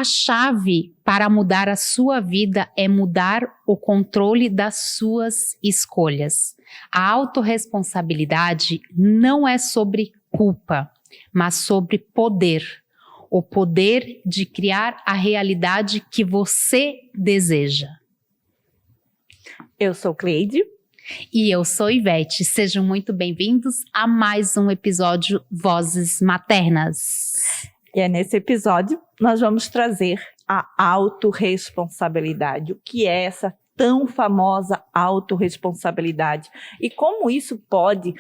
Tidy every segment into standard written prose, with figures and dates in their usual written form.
A chave para mudar a sua vida é mudar o controle das suas escolhas. A autorresponsabilidade não é sobre culpa, mas sobre poder. O poder de criar a realidade que você deseja. Eu sou Cleide. E eu sou Ivete. Sejam muito bem-vindos a mais um episódio Vozes Maternas. E é nesse episódio nós vamos trazer a autorresponsabilidade. O que é essa tão famosa autorresponsabilidade? E como isso pode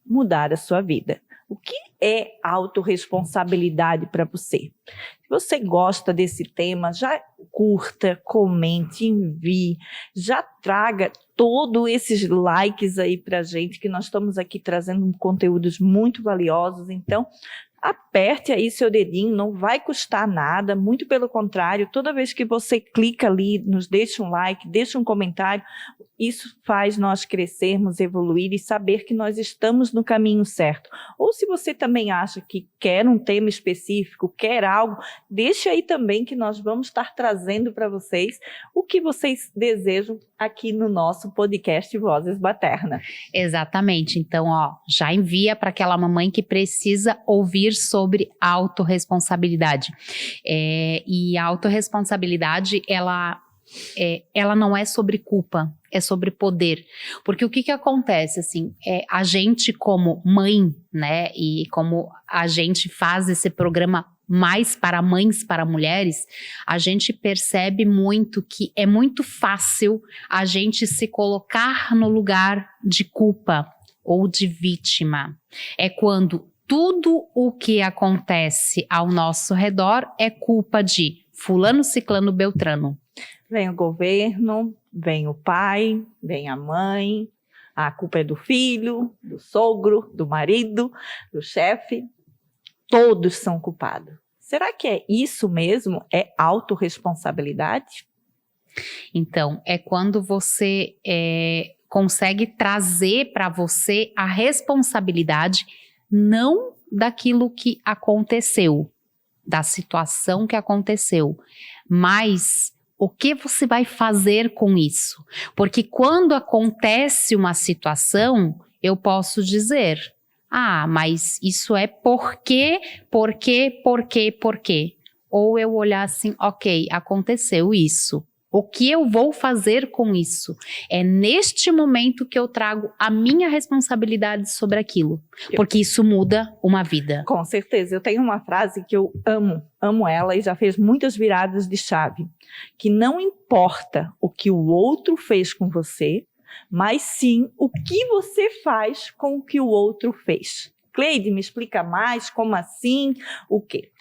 mudar a sua vida? O que é autorresponsabilidade para você? Se você gosta desse tema, já curta, comente, envie, já traga todos esses likes aí pra gente, que nós estamos aqui trazendo conteúdos muito valiosos. Então, aperte aí seu dedinho, não vai custar nada, muito pelo contrário, toda vez que você clica ali, nos deixa um like, deixa um comentário, isso faz nós crescermos, evoluir e saber que nós estamos no caminho certo. Ou se você também acha que quer um tema específico, quer algo, deixa aí também que nós vamos estar trazendo para vocês o que vocês desejam aqui no nosso podcast Vozes Maternas. Exatamente. Então, já envia para aquela mamãe que precisa ouvir sobre autorresponsabilidade. E a autorresponsabilidade, ela não é sobre culpa, é sobre poder. Porque o que acontece, assim, a gente como mãe, né, e como a gente faz esse programa mais para mães, para mulheres, a gente percebe muito que é muito fácil a gente se colocar no lugar de culpa ou de vítima. É quando tudo o que acontece ao nosso redor é culpa de fulano, ciclano, beltrano. Vem o governo, vem o pai, vem a mãe, a culpa é do filho, do sogro, do marido, do chefe. Todos são culpados. Será que é isso mesmo? É autorresponsabilidade? Então, é quando você consegue trazer para você a responsabilidade não daquilo que aconteceu, da situação que aconteceu, mas o que você vai fazer com isso? Porque quando acontece uma situação, eu posso dizer, mas isso é por quê? Ou eu olhar assim, ok, aconteceu isso. O que eu vou fazer com isso? É neste momento que eu trago a minha responsabilidade sobre aquilo. Porque isso muda uma vida. Com certeza. Eu tenho uma frase que eu amo ela e já fez muitas viradas de chave. Que não importa o que o outro fez com você, mas sim o que você faz com o que o outro fez. Cleide, me explica mais, como assim, o quê?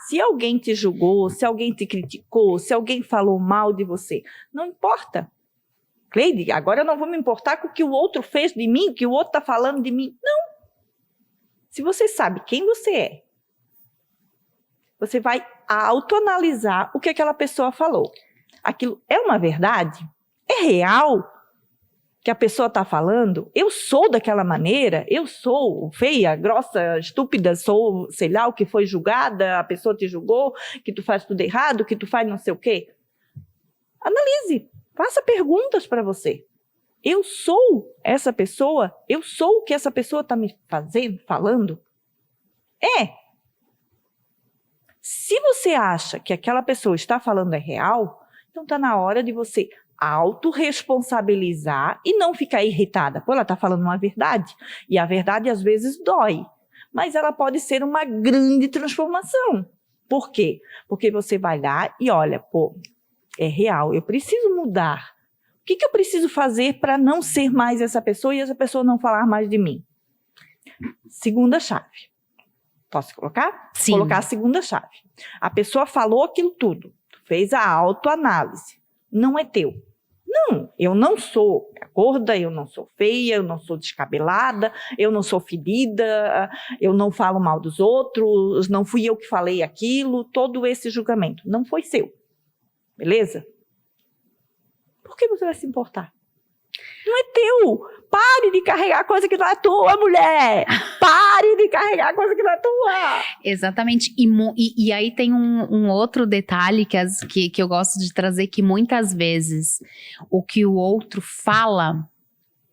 Se alguém te julgou, se alguém te criticou, se alguém falou mal de você, não importa. Cleide, agora eu não vou me importar com o que o outro fez de mim, o que o outro está falando de mim. Não. Se você sabe quem você é, você vai autoanalisar o que aquela pessoa falou. Aquilo é uma verdade? É real? Que a pessoa está falando, eu sou daquela maneira, eu sou feia, grossa, estúpida, sou, sei lá, o que foi julgada, a pessoa te julgou, que tu faz tudo errado, que tu faz não sei o quê. Analise, faça perguntas para você. Eu sou essa pessoa? Eu sou o que essa pessoa está me falando? Se você acha que aquela pessoa está falando é real, então está na hora de você autorresponsabilizar e não ficar irritada. Pô, ela está falando uma verdade. E a verdade às vezes dói. Mas ela pode ser uma grande transformação. Por quê? Porque você vai lá e olha, é real, eu preciso mudar. O que eu preciso fazer para não ser mais essa pessoa e essa pessoa não falar mais de mim? Segunda chave. Posso colocar? Sim. Colocar a segunda chave. A pessoa falou aquilo tudo, fez a autoanálise. Não é teu. Não, eu não sou gorda, eu não sou feia, eu não sou descabelada, eu não sou ferida, eu não falo mal dos outros, não fui eu que falei aquilo, todo esse julgamento. Não foi seu. Beleza? Por que você vai se importar? Não é teu. Pare de carregar coisa que não é tua, mulher. Pare de carregar coisa que não é tua. Exatamente. E aí tem um outro detalhe que eu gosto de trazer, que muitas vezes o que o outro fala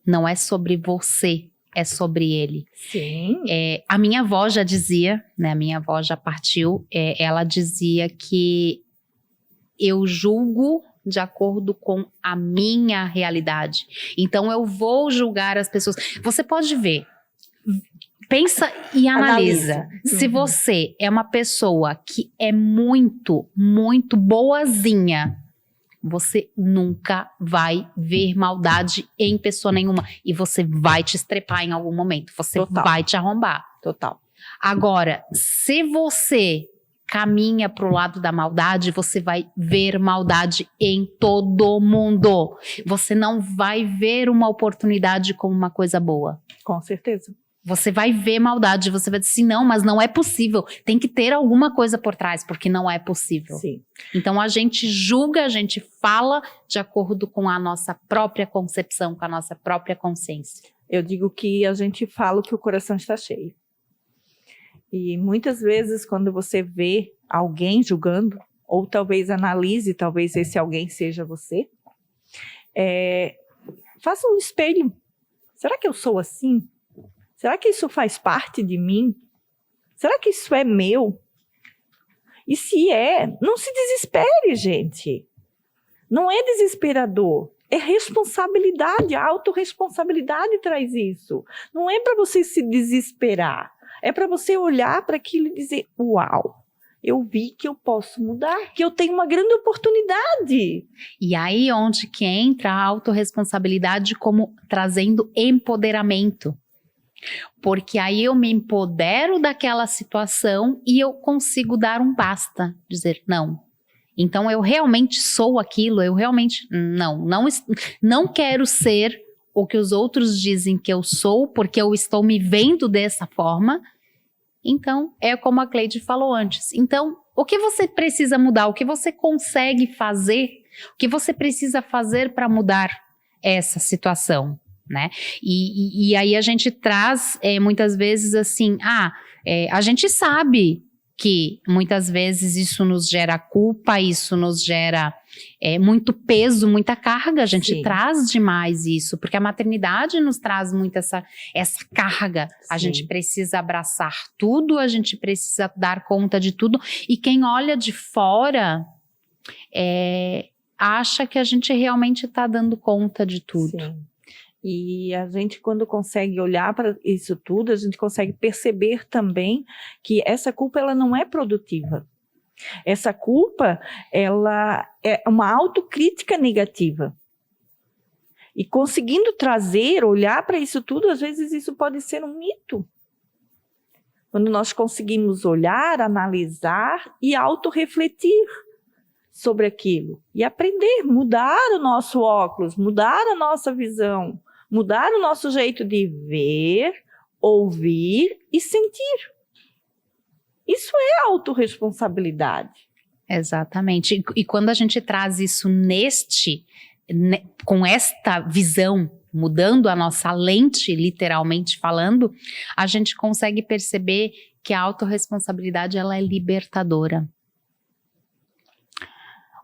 não é sobre você, é sobre ele. Sim. A minha avó já dizia, né? A minha avó já partiu, ela dizia que eu julgo de acordo com a minha realidade. Então eu vou julgar as pessoas. Você pode ver, pensa e analisa. Se você é uma pessoa que é muito, muito boazinha, você nunca vai ver maldade em pessoa nenhuma. E você vai te estrepar em algum momento. Você vai te arrombar. Total. Agora, se você caminha para o lado da maldade, você vai ver maldade em todo mundo. Você não vai ver uma oportunidade como uma coisa boa. Com certeza. Você vai ver maldade, você vai dizer assim, não, mas não é possível. Tem que ter alguma coisa por trás, porque não é possível. Sim. Então a gente julga, a gente fala de acordo com a nossa própria concepção, com a nossa própria consciência. Eu digo que a gente fala o que o coração está cheio. E muitas vezes quando você vê alguém julgando, ou talvez analise, talvez esse alguém seja você, faça um espelho. Será que eu sou assim? Será que isso faz parte de mim? Será que isso é meu? E se não se desespere, gente. Não é desesperador. É responsabilidade, a autorresponsabilidade traz isso. Não é para você se desesperar. É para você olhar para aquilo e dizer, uau, eu vi que eu posso mudar, que eu tenho uma grande oportunidade. E aí onde que entra a autorresponsabilidade como trazendo empoderamento. Porque aí eu me empodero daquela situação e eu consigo dar um basta, dizer não. Então eu realmente sou aquilo, eu realmente não quero ser o que os outros dizem que eu sou, porque eu estou me vendo dessa forma. Então é como a Cleide falou antes. Então o que você precisa mudar, o que você consegue fazer, o que você precisa fazer para mudar essa situação? Né? E aí a gente traz muitas vezes assim, a gente sabe que muitas vezes isso nos gera culpa, isso nos gera muito peso, muita carga, a gente Sim. traz demais isso, porque a maternidade nos traz muito essa carga, a Sim. gente precisa abraçar tudo, a gente precisa dar conta de tudo, e quem olha de fora acha que a gente realmente está dando conta de tudo. Sim. E a gente, quando consegue olhar para isso tudo, a gente consegue perceber também que essa culpa ela não é produtiva. Essa culpa ela é uma autocrítica negativa. E conseguindo olhar para isso tudo, às vezes isso pode ser um mito. Quando nós conseguimos olhar, analisar e autorrefletir sobre aquilo. E aprender, mudar o nosso óculos, mudar a nossa visão. Mudar o nosso jeito de ver, ouvir e sentir. Isso é autorresponsabilidade. Exatamente. E quando a gente traz isso com esta visão, mudando a nossa lente, literalmente falando, a gente consegue perceber que a autorresponsabilidade ela é libertadora.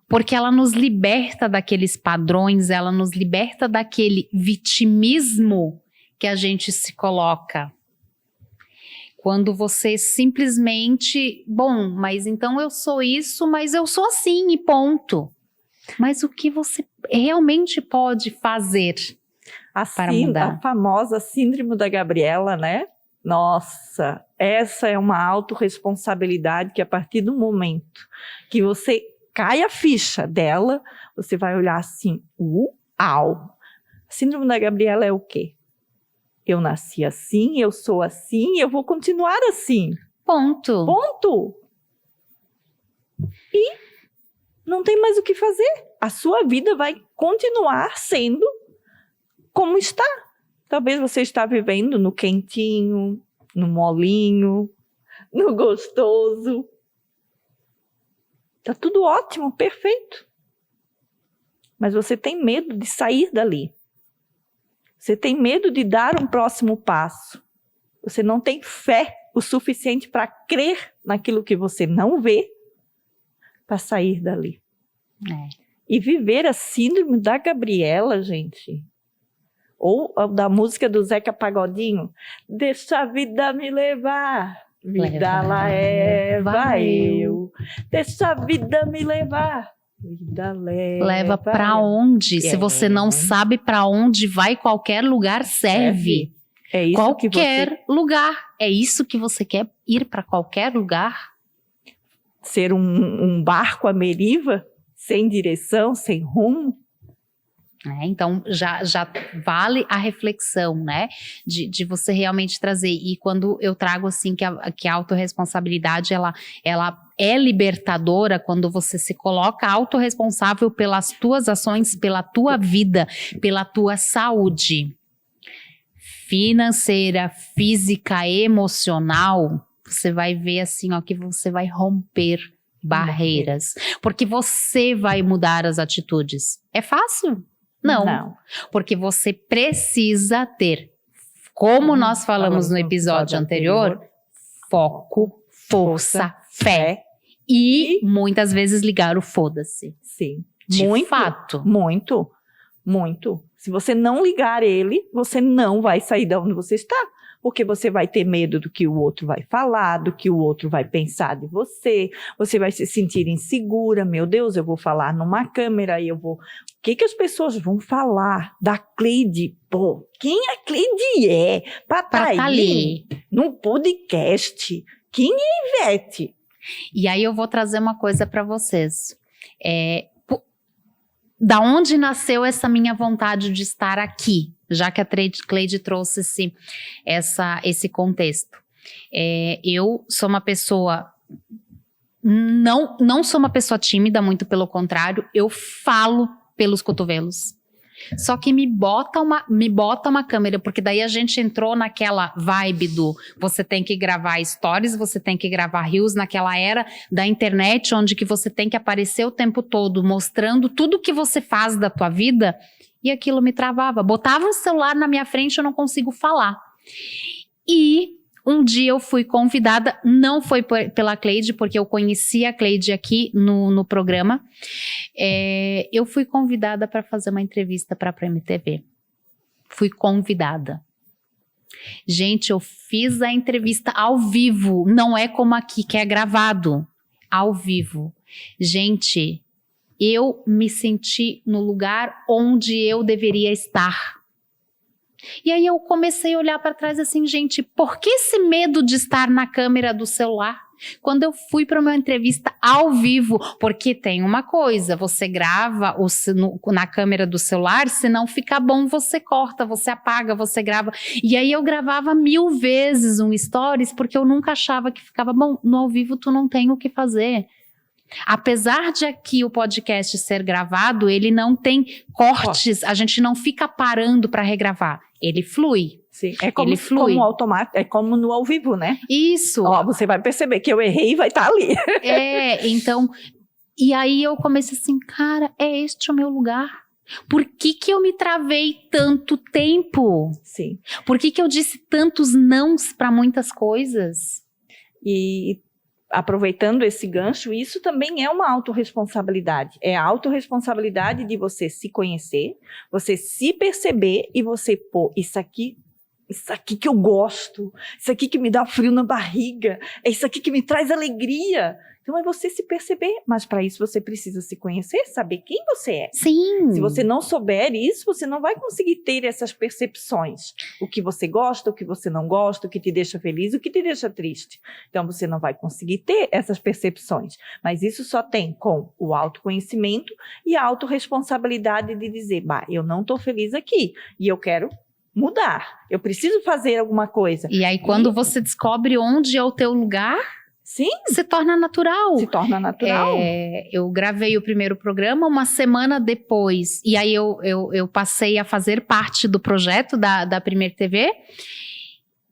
Porque ela nos liberta daqueles padrões, ela nos liberta daquele vitimismo que a gente se coloca. Quando você simplesmente, mas então eu sou isso, mas eu sou assim e ponto. Mas o que você realmente pode fazer para mudar? A famosa síndrome da Gabriela, né? Nossa, essa é uma autorresponsabilidade que a partir do momento que você cai a ficha dela, você vai olhar assim, uau! Síndrome da Gabriela é o quê? Eu nasci assim, eu sou assim, eu vou continuar assim. Ponto. Ponto. E não tem mais o que fazer. A sua vida vai continuar sendo como está. Talvez você está vivendo no quentinho, no molinho, no gostoso. Tá tudo ótimo, perfeito. Mas você tem medo de sair dali. Você tem medo de dar um próximo passo. Você não tem fé o suficiente para crer naquilo que você não vê, para sair dali. E viver a síndrome da Gabriela, gente, ou da música do Zeca Pagodinho, deixa a vida me levar, vida leva eu, deixa a vida me levar, vida leva para onde? Se você não sabe para onde vai, qualquer lugar serve. É isso qualquer lugar. É isso que você quer, ir para qualquer lugar? Ser um barco à deriva, sem direção, sem rumo? Então, já vale a reflexão, né? De você realmente trazer. E quando eu trago, assim, que a autorresponsabilidade, ela é libertadora quando você se coloca autorresponsável pelas tuas ações, pela tua vida, pela tua saúde financeira, física, emocional. Você vai ver, assim, ó, que você vai romper barreiras. Porque você vai mudar as atitudes. É fácil? Não. Porque você precisa ter, como nós falamos no episódio anterior, foco, força, fé e muitas vezes ligar o foda-se. Sim. De fato. Muito. Se você não ligar ele, você não vai sair de onde você está. Porque você vai ter medo do que o outro vai falar, do que o outro vai pensar de você. Você vai se sentir insegura. Meu Deus, eu vou falar numa câmera e eu vou... O que as pessoas vão falar da Cleide? Pô, quem a Cleide é? Pra tá ali num podcast. Quem é Ivete? E aí eu vou trazer uma coisa para vocês. Da onde nasceu essa minha vontade de estar aqui? Já que a Cleide trouxe esse contexto. Eu sou uma pessoa... Não sou uma pessoa tímida, muito pelo contrário. Eu falo pelos cotovelos. Só que me bota uma câmera, porque daí a gente entrou naquela vibe do você tem que gravar stories, você tem que gravar reels, naquela era da internet onde que você tem que aparecer o tempo todo mostrando tudo que você faz da tua vida, e aquilo me travava. Botava um celular na minha frente, eu não consigo falar. E um dia eu fui convidada, não foi pela Cleide, porque eu conheci a Cleide aqui no programa. Eu fui convidada para fazer uma entrevista para a Prêmio TV. Fui convidada. Gente, eu fiz a entrevista ao vivo, não é como aqui que é gravado, ao vivo. Gente, eu me senti no lugar onde eu deveria estar. E aí eu comecei a olhar para trás assim, gente, por que esse medo de estar na câmera do celular? Quando eu fui para uma entrevista ao vivo, porque tem uma coisa, você grava na câmera do celular, se não ficar bom, você corta, você apaga, você grava. E aí eu gravava 1000 vezes um stories, porque eu nunca achava que ficava bom. No ao vivo tu não tem o que fazer. Apesar de aqui o podcast ser gravado, ele não tem cortes, a gente não fica parando para regravar. Ele flui. Sim, como automático, é como no ao vivo, né? Isso. Ó, você vai perceber que eu errei e vai estar ali. Então, e aí eu comecei assim, cara, é este o meu lugar? Por que eu me travei tanto tempo? Sim. Por que eu disse tantos nãos para muitas coisas? E aproveitando esse gancho, isso também é uma autorresponsabilidade. É a autorresponsabilidade de você se conhecer, você se perceber e você, pô, isso aqui que eu gosto, isso aqui que me dá frio na barriga, é isso aqui que me traz alegria. Então é você se perceber, mas para isso você precisa se conhecer, saber quem você é. Sim. Se você não souber isso, você não vai conseguir ter essas percepções. O que você gosta, o que você não gosta, o que te deixa feliz, o que te deixa triste. Então você não vai conseguir ter essas percepções. Mas isso só tem com o autoconhecimento e a autorresponsabilidade de dizer, eu não estou feliz aqui e eu quero mudar. Eu preciso fazer alguma coisa. E aí quando você descobre onde é o teu lugar... Sim. Se torna natural. Se torna natural. Eu gravei o primeiro programa, uma semana depois, e aí eu passei a fazer parte do projeto da Primeiro TV,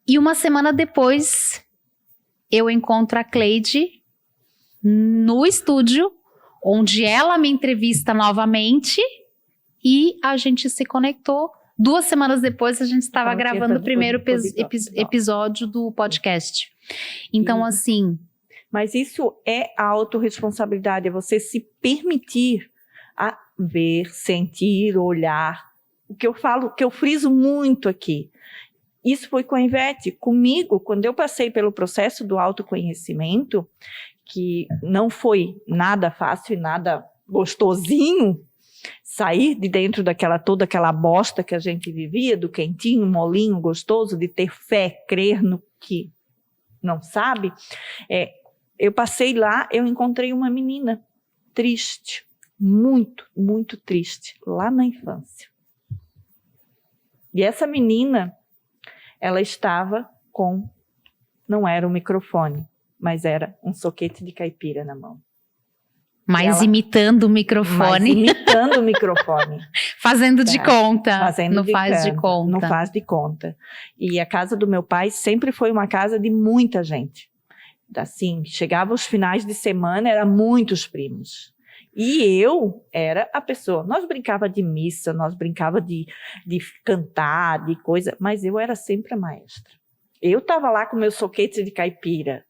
e uma semana depois eu encontro a Cleide no estúdio, onde ela me entrevista novamente, e a gente se conectou 2 semanas depois a gente estava Tava gravando o primeiro episódio do podcast. Então, assim... Mas isso é a autorresponsabilidade, é você se permitir a ver, sentir, olhar. O que eu falo, que eu friso muito aqui. Isso foi com a Ivete. Comigo, quando eu passei pelo processo do autoconhecimento, que não foi nada fácil e nada gostosinho, sair de dentro toda aquela bosta que a gente vivia, do quentinho, molinho, gostoso, de ter fé, crer no que não sabe, eu passei lá, eu encontrei uma menina triste, muito, muito triste, lá na infância. E essa menina, ela estava não era um microfone, mas era um soquete de caipira na mão. Mas imitando o microfone. Imitando o microfone. Fazendo de conta. Não faz de conta. Não faz de conta. E a casa do meu pai sempre foi uma casa de muita gente. Assim, chegava os finais de semana, eram muitos primos. E eu era a pessoa, nós brincava de missa, nós brincava de cantar, de coisa, mas eu era sempre a maestra. Eu estava lá com meu soquete de caipira.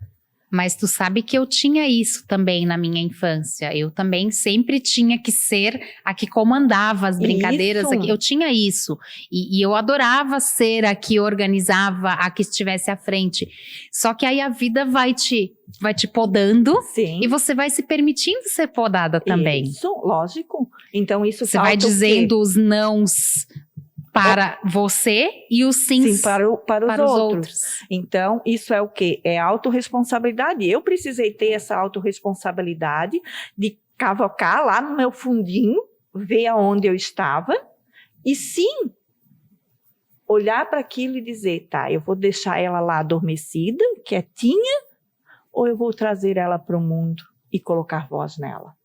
Mas tu sabe que eu tinha isso também na minha infância. Eu também sempre tinha que ser a que comandava as brincadeiras. Eu tinha isso. E eu adorava ser a que organizava, a que estivesse à frente. Só que aí a vida vai te podando. Sim. E você vai se permitindo ser podada também. Isso, lógico. Então isso você vai dizendo os nãos para você e os sims para os outros. Então, isso é o quê? É autorresponsabilidade. Eu precisei ter essa autorresponsabilidade de cavocar lá no meu fundinho, ver aonde eu estava e sim, olhar para aquilo e dizer, tá, eu vou deixar ela lá adormecida, quietinha, ou eu vou trazer ela para o mundo e colocar voz nela?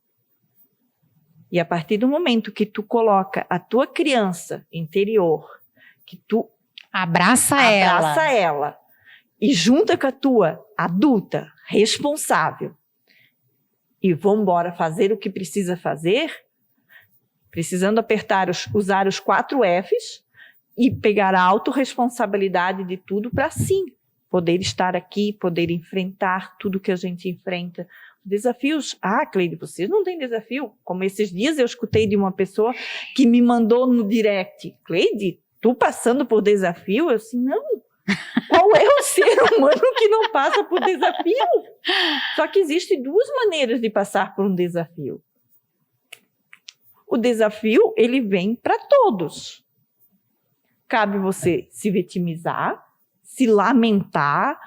E a partir do momento que tu coloca a tua criança interior, que tu abraça ela e junta com a tua adulta responsável e vamos embora fazer o que precisa fazer, precisando usar os 4 Fs e pegar a autorresponsabilidade de tudo para sim poder estar aqui, poder enfrentar tudo que a gente enfrenta. Desafios, Cleide, vocês não têm desafio? Como esses dias eu escutei de uma pessoa que me mandou no direct, Cleide, tu passando por desafio? Eu assim, não. Qual é o ser humano que não passa por desafio? Só que existem 2 maneiras de passar por um desafio. O desafio, ele vem para todos. Cabe você se vitimizar, se lamentar.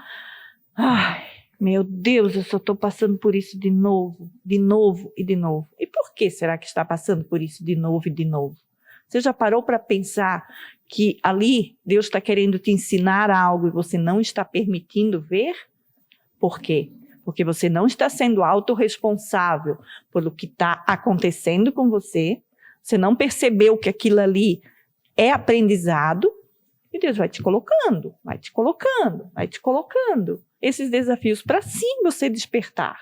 Ai, meu Deus, eu só estou passando por isso de novo e de novo. E por que será que está passando por isso de novo e de novo? Você já parou para pensar que ali Deus está querendo te ensinar algo e você não está permitindo ver? Por quê? Porque você não está sendo autorresponsável pelo que está acontecendo com você, você não percebeu que aquilo ali é aprendizado, e Deus vai te colocando esses desafios para sim você despertar,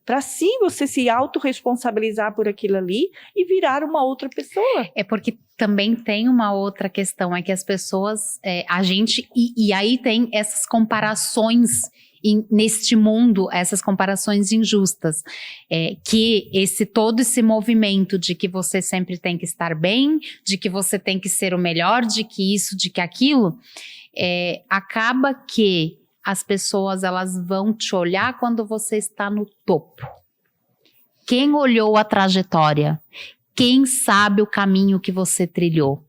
para sim você se autorresponsabilizar por aquilo ali e virar uma outra pessoa. É porque também tem uma outra questão, é que as pessoas, a gente, e aí tem essas comparações neste mundo, essas comparações injustas, que todo esse movimento de que você sempre tem que estar bem, de que você tem que ser o melhor, de que isso, de que aquilo, acaba que as pessoas elas vão te olhar quando você está no topo. Quem olhou a trajetória? Quem sabe o caminho que você trilhou?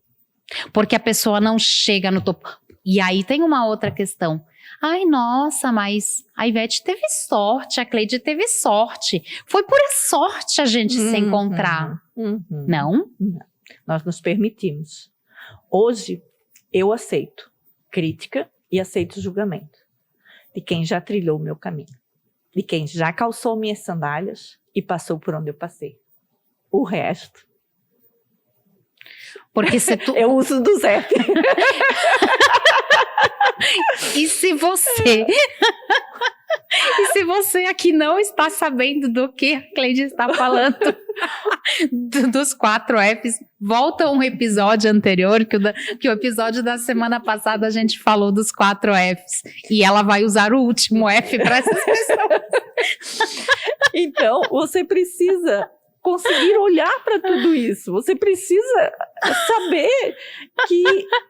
Porque a pessoa não chega no topo. E aí tem uma outra questão. Ai, nossa, mas a Ivete teve sorte, a Cleide teve sorte. Foi por sorte a gente se encontrar. Não? Não. Nós nos permitimos. Hoje, eu aceito crítica e aceito julgamento de quem já trilhou o meu caminho, de quem já calçou minhas sandálias e passou por onde eu passei. O resto... Porque se tu... Eu uso do Zé. E se você aqui não está sabendo do que a Cleide está falando, dos 4 Fs, volta um episódio anterior, que o episódio da semana passada a gente falou dos 4 Fs. E ela vai usar o último F para essas pessoas. Então, você precisa conseguir olhar para tudo isso. Você precisa saber que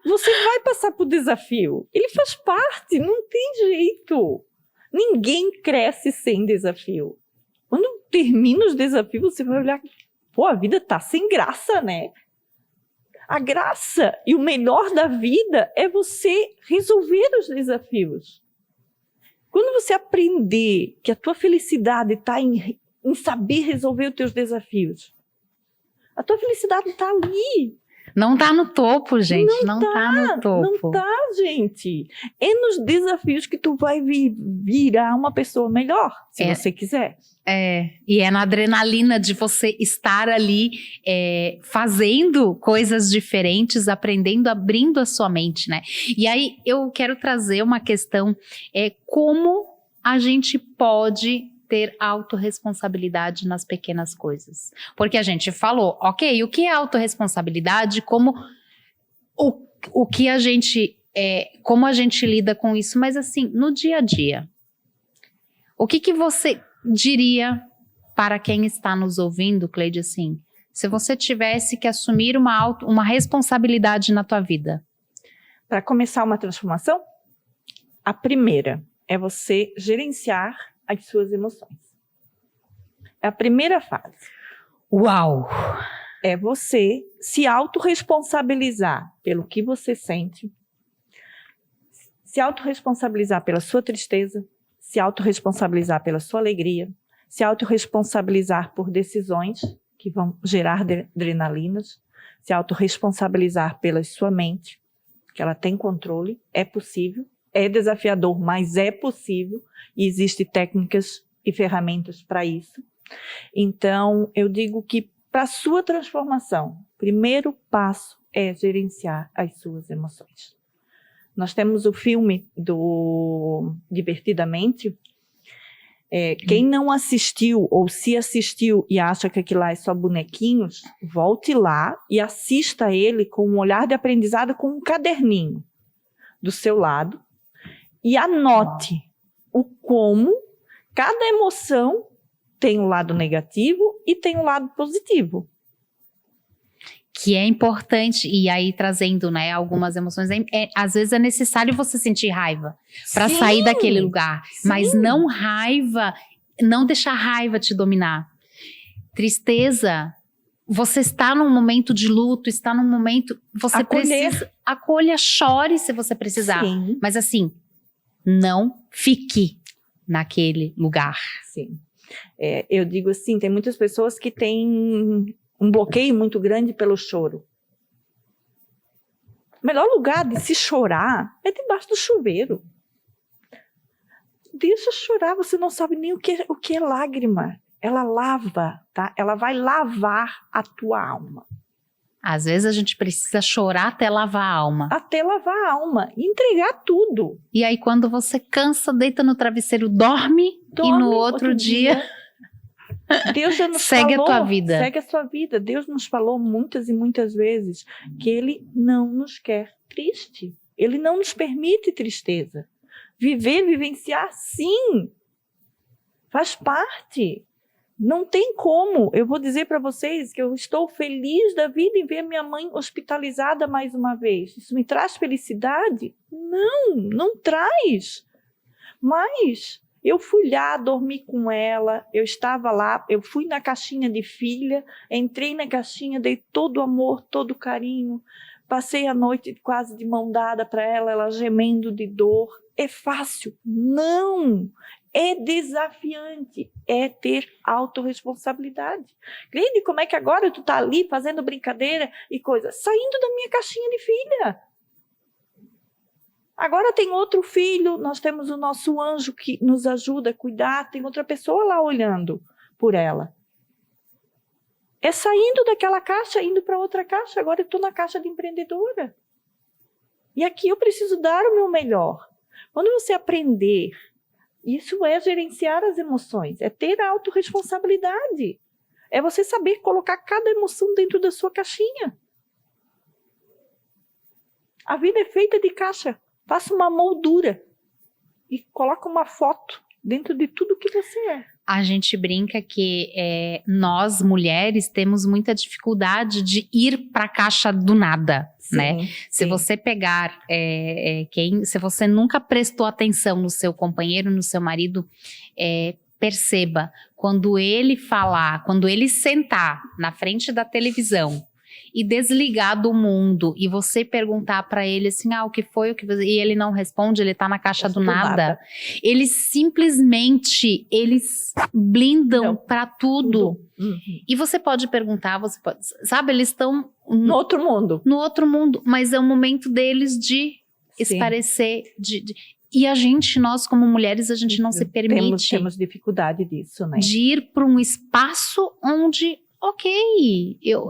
você vai passar por desafio. Ele faz parte, não tem jeito. Ninguém cresce sem desafio. Quando termina os desafios, você vai olhar, pô, a vida tá sem graça, né? A graça e o melhor da vida é você resolver os desafios. Quando você aprender que a tua felicidade está em saber resolver os teus desafios, a tua felicidade está ali. Não tá no topo, gente. Não tá no topo. Não tá, gente. É nos desafios que tu vai virar uma pessoa melhor, se você quiser. E é na adrenalina de você estar ali fazendo coisas diferentes, aprendendo, abrindo a sua mente, né? E aí eu quero trazer uma questão, como a gente pode ter autorresponsabilidade nas pequenas coisas. Porque a gente falou, ok, o que é autorresponsabilidade, como o que a gente, como a gente lida com isso, mas assim, no dia a dia, o que você diria para quem está nos ouvindo, Cleide, assim, se você tivesse que assumir uma responsabilidade na tua vida? Para começar uma transformação, a primeira é você gerenciar as suas emoções. É a primeira fase. Uau! É você se autorresponsabilizar pelo que você sente, se autorresponsabilizar pela sua tristeza, se autorresponsabilizar pela sua alegria, se autorresponsabilizar por decisões que vão gerar adrenalinas, se autorresponsabilizar pela sua mente, que ela tem controle, é possível, é desafiador, mas é possível, e existem técnicas e ferramentas para isso. Então, eu digo que para a sua transformação, o primeiro passo é gerenciar as suas emoções. Nós temos o filme do Divertidamente. Quem não assistiu ou se assistiu e acha que aquilo lá é só bonequinhos, volte lá e assista ele com um olhar de aprendizado, com um caderninho do seu lado e anote o como cada emoção tem um lado negativo e tem um lado positivo. Que é importante, e aí trazendo, né, algumas emoções, às vezes é necessário você sentir raiva para sair daquele lugar, mas não raiva, não deixar a raiva te dominar. Tristeza, você está num momento de luto, está num momento, você precisa, acolha, chore se você precisar, mas assim, não fique naquele lugar. Sim. Eu digo assim, tem muitas pessoas que têm um bloqueio muito grande pelo choro. O melhor lugar de se chorar é debaixo do chuveiro. Deixa chorar, você não sabe nem o que é lágrima. Ela lava, tá? Ela vai lavar a tua alma. Às vezes a gente precisa chorar até lavar a alma. Até lavar a alma, entregar tudo. E aí quando você cansa, deita no travesseiro, dorme e no outro dia... Deus já nos segue falou, a tua vida. Segue a sua vida. Deus nos falou muitas e muitas vezes que Ele não nos quer triste. Ele não nos permite tristeza. Vivenciar, sim. Faz parte. Não tem como. Eu vou dizer para vocês que eu estou feliz da vida em ver minha mãe hospitalizada mais uma vez. Isso me traz felicidade? Não, não traz. Mas... eu fui lá dormir com ela, eu estava lá, eu fui na caixinha de filha, entrei na caixinha, dei todo o amor, todo o carinho, passei a noite quase de mão dada para ela, ela gemendo de dor. É fácil? Não! É desafiante, é ter autorresponsabilidade. Cleide, como é que agora tu tá ali fazendo brincadeira e coisa? Saindo da minha caixinha de filha. Agora tem outro filho, nós temos o nosso anjo que nos ajuda a cuidar, tem outra pessoa lá olhando por ela. É saindo daquela caixa, indo para outra caixa, agora eu estou na caixa de empreendedora. E aqui eu preciso dar o meu melhor. Quando você aprender, isso é gerenciar as emoções, é ter a autorresponsabilidade. É você saber colocar cada emoção dentro da sua caixinha. A vida é feita de caixa. Faça uma moldura e coloca uma foto dentro de tudo que você é. A gente brinca que nós, mulheres, temos muita dificuldade de ir para a caixa do nada, Sim, né? Se você pegar se você nunca prestou atenção no seu companheiro, no seu marido, perceba, quando ele falar, quando ele sentar na frente da televisão e desligar do mundo e você perguntar para ele assim, o que foi, e ele não responde, ele tá na caixa do nada. Eles simplesmente, eles blindam para tudo. E você pode perguntar, sabe, eles estão no outro mundo. No outro mundo, mas é o momento deles de esparecer, e nós como mulheres, a gente não se permite. Temos dificuldade disso, né? De ir para um espaço onde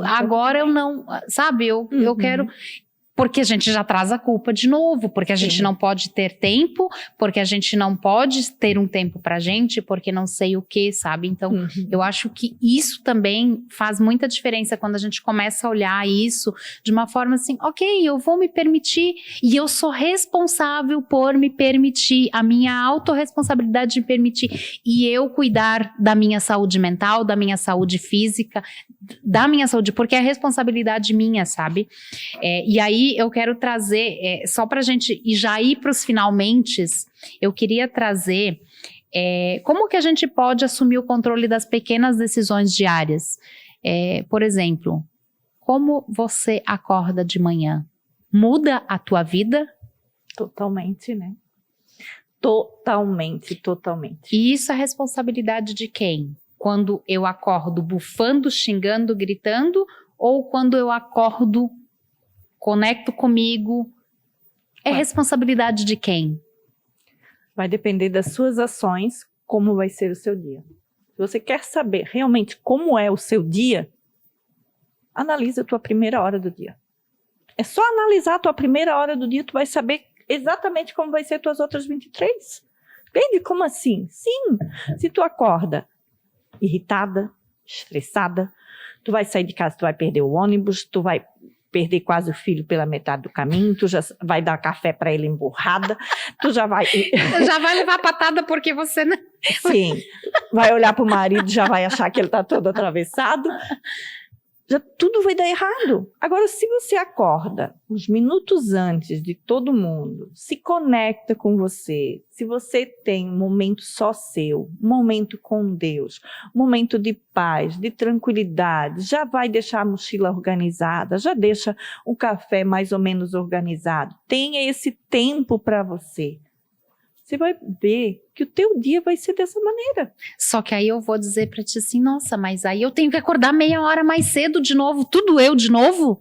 agora eu não, sabe, eu quero, porque a gente já traz a culpa de novo, porque a gente não pode ter tempo, porque a gente não pode ter um tempo pra gente, porque não sei o que, sabe? Então, eu acho que isso também faz muita diferença quando a gente começa a olhar isso de uma forma assim, eu vou me permitir e eu sou responsável por me permitir, a minha autorresponsabilidade de me permitir e eu cuidar da minha saúde mental, da minha saúde física, da minha saúde, porque é responsabilidade minha, sabe? E aí eu quero trazer, só pra gente já ir pros finalmentes, eu queria trazer como que a gente pode assumir o controle das pequenas decisões diárias. Por exemplo, como você acorda de manhã? Muda a tua vida? Totalmente, né? Totalmente. E isso é responsabilidade de quem? Quando eu acordo bufando, xingando, gritando, ou quando eu acordo, conecto comigo? É responsabilidade de quem? Vai depender das suas ações, como vai ser o seu dia. Se você quer saber realmente como é o seu dia, analisa a tua primeira hora do dia. É só analisar a tua primeira hora do dia, tu vai saber exatamente como vai ser as tuas outras 23. Entende? Como assim? Sim, se tu acorda irritada, estressada, tu vai sair de casa, tu vai perder o ônibus, tu vai perder quase o filho pela metade do caminho, tu já vai dar café para ele emburrada, tu já vai levar patada porque você não... Sim, vai olhar pro marido, já vai achar que ele tá todo atravessado, já tudo vai dar errado. Agora, se você acorda uns minutos antes de todo mundo, se conecta com você, se você tem um momento só seu, um momento com Deus, um momento de paz, de tranquilidade, já vai deixar a mochila organizada, já deixa o café mais ou menos organizado, tenha esse tempo para você. Você vai ver que o teu dia vai ser dessa maneira. Só que aí eu vou dizer pra ti assim, nossa, mas aí eu tenho que acordar meia hora mais cedo de novo, tudo eu de novo?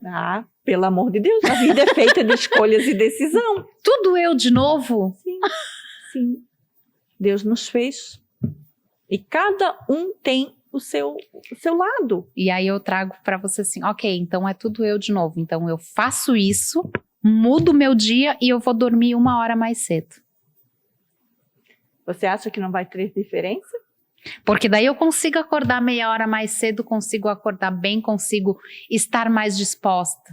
Pelo amor de Deus, a vida é feita de escolhas e decisão. Tudo eu de novo? Sim. Deus nos fez. E cada um tem o seu lado. E aí eu trago pra você assim, então é tudo eu de novo. Então eu faço isso, mudo o meu dia e eu vou dormir 1 hora mais cedo. Você acha que não vai ter diferença? Porque daí eu consigo acordar meia hora mais cedo, consigo acordar bem, consigo estar mais disposta.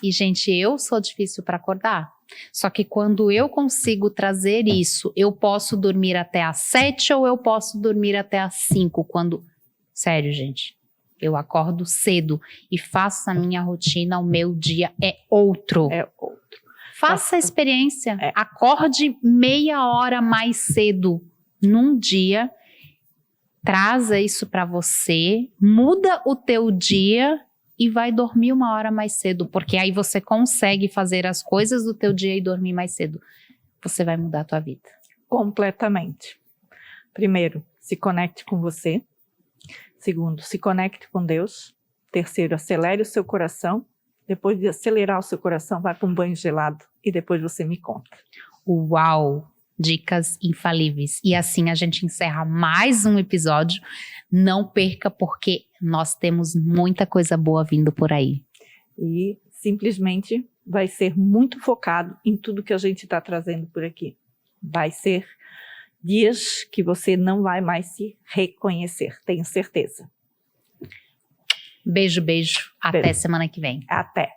E, gente, eu sou difícil para acordar. Só que quando eu consigo trazer isso, eu posso dormir até às 7 ou eu posso dormir até às 5. Sério, gente, eu acordo cedo e faço a minha rotina, o meu dia é outro. Faça a experiência, acorde meia hora mais cedo num dia, traza isso para você, muda o teu dia e vai dormir 1 hora mais cedo, porque aí você consegue fazer as coisas do teu dia e dormir mais cedo. Você vai mudar a tua vida. Completamente. Primeiro, se conecte com você. Segundo, se conecte com Deus. Terceiro, acelere o seu coração. Depois de acelerar o seu coração, vai para um banho gelado e depois você me conta. Uau! Dicas infalíveis. E assim a gente encerra mais um episódio. Não perca, porque nós temos muita coisa boa vindo por aí. E simplesmente vai ser muito focado em tudo que a gente está trazendo por aqui. Vai ser dias que você não vai mais se reconhecer, tenho certeza. Beijo, beijo. Até Beijo. semana que vem. Até.